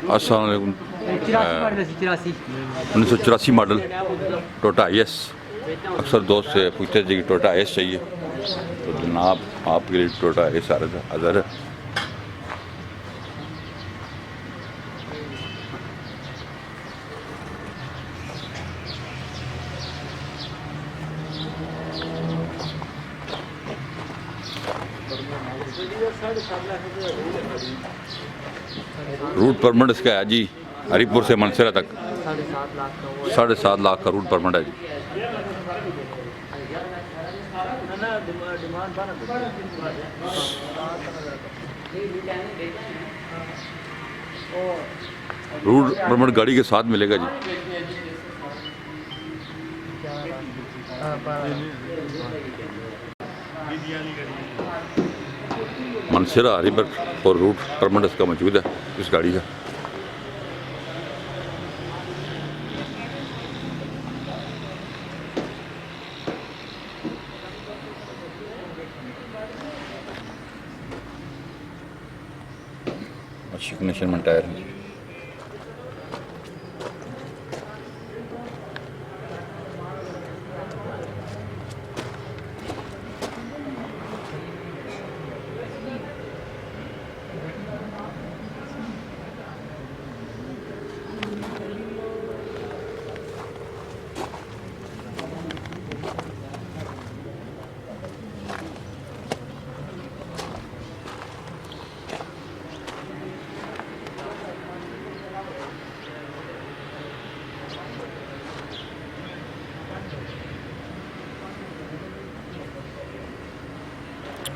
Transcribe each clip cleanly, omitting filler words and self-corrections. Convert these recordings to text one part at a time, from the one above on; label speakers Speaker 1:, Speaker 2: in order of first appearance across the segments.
Speaker 1: अस्सलाम वालेकुम। 1984 model Toyota IS। अक्सर दोस्त से पूछते थे कि टोयोटा IS चाहिए, तो जनाब आपके लिए टोयोटा IS हाज़िर है। रूट परमिट इसका है जी, हरीपुर से मनसरा तक 7.5 लाख का रूट परमिट है जी। रूट परमिट गाड़ी के साथ मिलेगा जी। मनसरा हरीपुर और रूट परमिट इसका मौजूद है इस गाड़ी का। अच्छी कंडीशन में टायर है।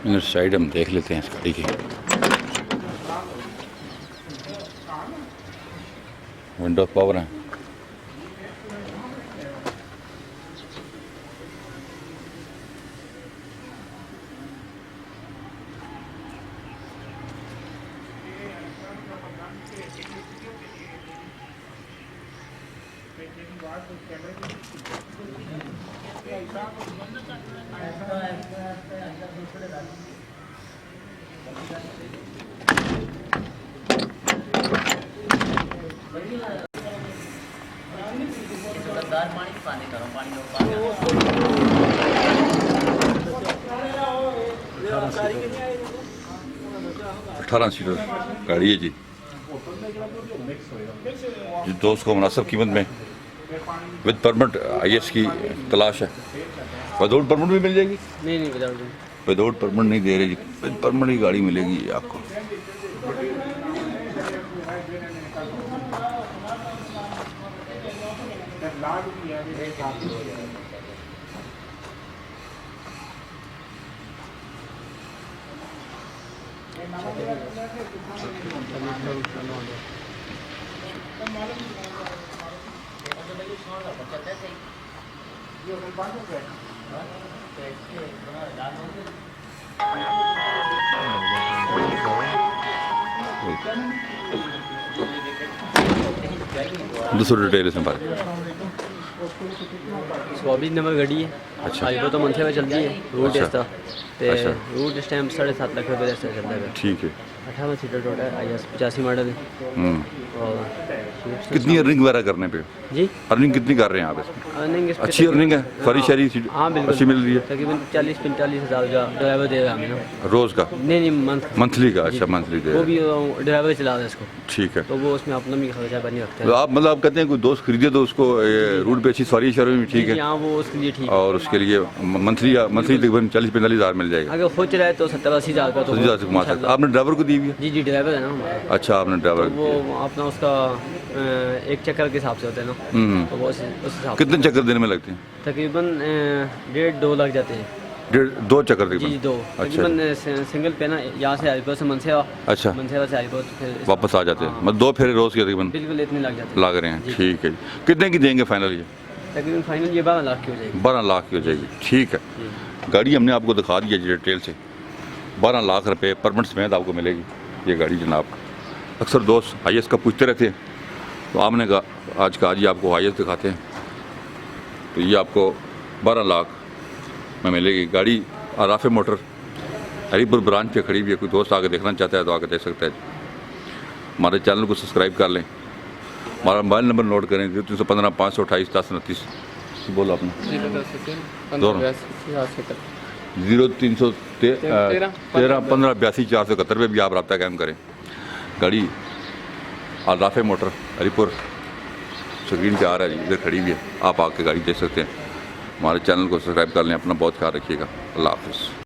Speaker 1: इधर साइड हम देख लेते हैं इस गाड़ी की। विंडो पावर है। अठारह सीटर गाड़ी है जी। दोस्त को मुनासिब कीमत में विद परमिट IS की तलाश है। विदाउट परमिट भी मिल जाएगी?
Speaker 2: नहीं
Speaker 1: विदाउट परमिट नहीं दे रहे जी, विद परमिट की गाड़ी मिलेगी आपको। दूसरी डिटेल इसमें बात
Speaker 2: 24 नंबर गाड़ी है।
Speaker 1: अच्छा।
Speaker 2: आज तो मंथे में चलती है। रूट
Speaker 1: अच्छा।
Speaker 2: इसका ते
Speaker 1: अच्छा।
Speaker 2: रूट इस टाइम 7.5 लाख रुपये से चलता है।
Speaker 1: ठीक है।
Speaker 2: 18 सीटर टोटा IS 85 मॉडल है। और
Speaker 1: कितनी अर्निंग वगैरह करने पे?
Speaker 2: जी
Speaker 1: अर्निंग कितनी कर रहे हैं आप इसमें?
Speaker 2: अर्निंग इस पे
Speaker 1: अच्छी अर्निंग है, सारी शहरी
Speaker 2: हाँ बिल्कुल
Speaker 1: अच्छी मिल रही है।
Speaker 2: तकरीबन 40-45 हज़ार का ड्राइवर देगा हमें ना।
Speaker 1: रोज़ का?
Speaker 2: नहीं
Speaker 1: मंथली का? अच्छा मंथली दे।
Speaker 2: वो भी ड्राइवर चला रहा है इसको,
Speaker 1: ठीक है।
Speaker 2: तो वो उसमें अपना भी खर्चा पानी रखता
Speaker 1: तो
Speaker 2: है।
Speaker 1: आप मतलब आप कहते हैं कोई दोस्त खरीदे तो उसको रूट पे अच्छी सवारी शहरों में ठीक है,
Speaker 2: यहाँ वो उसके लिए ठीक है।
Speaker 1: और उसके लिए मंथली तकरीबन 40-45 हज़ार मिल जाएगा।
Speaker 2: अगर खुद चलाए तो 70-80 हज़ार का तो
Speaker 1: 80 हज़ार से कमा सकते। आपने ड्राइवर को दी हुई है?
Speaker 2: जी ड्राइवर है ना हमारा।
Speaker 1: अच्छा, आपने ड्राइवर
Speaker 2: वो अपना उसका एक चक्कर के हिसाब से होता है ना, तो वो उस हिसाब
Speaker 1: कितने चक्कर देने में लगते हैं?
Speaker 2: तकरीबन 1.5-2 लग जाते हैं।
Speaker 1: 1.5-2 चक्कर
Speaker 2: जी
Speaker 1: तकरीबन?
Speaker 2: 2
Speaker 1: अच्छा।
Speaker 2: तकरीबन सिंगल पे ना, यहाँ से हरीपुर से मनसेवा,
Speaker 1: अच्छा,
Speaker 2: मनसेवा से हरीपुर तो फिर
Speaker 1: वापस आ जाते हैं मतलब 2 फेरे रोज़ के तकरीबन
Speaker 2: बिल्कुल इतने लग जाते हैं।
Speaker 1: लग रहे हैं। ठीक है जी। कितने की देंगे फाइनल? ये
Speaker 2: तकरीबन फाइनल ये 12 लाख की हो जाएगी।
Speaker 1: 12 लाख की हो जाएगी। ठीक है, गाड़ी हमने आपको दिखा दी है जी डिटेल से। 12 लाख रुपए परमिट समेत आपको मिलेगी ये गाड़ी जनाब। अक्सर दोस्त IS का पूछते रहते हैं, तो आपने कहा आज जी आपको IS दिखाते हैं। तो ये आपको 12 लाख में मिलेगी गाड़ी। आराफे मोटर हरीपुर ब्रांच पे खड़ी हुई है, कोई दोस्त आके देखना चाहता है तो आके देख सकता है। हमारे चैनल को सब्सक्राइब कर लें। हमारा मोबाइल नंबर नोट करें 0315 528 1029। बोलो अपना 0313 15 82 471 पे भी आप रब्ता कायम करें। गाड़ी आलराफे मोटर हरीपुर स्क्रीन पे आ रहा है जी, इधर खड़ी हुई है, आप आके गाड़ी देख सकते हैं। हमारे चैनल को सब्सक्राइब कर लें। अपना बहुत ख्याल रखिएगा। अल्लाह हाफ़िज़।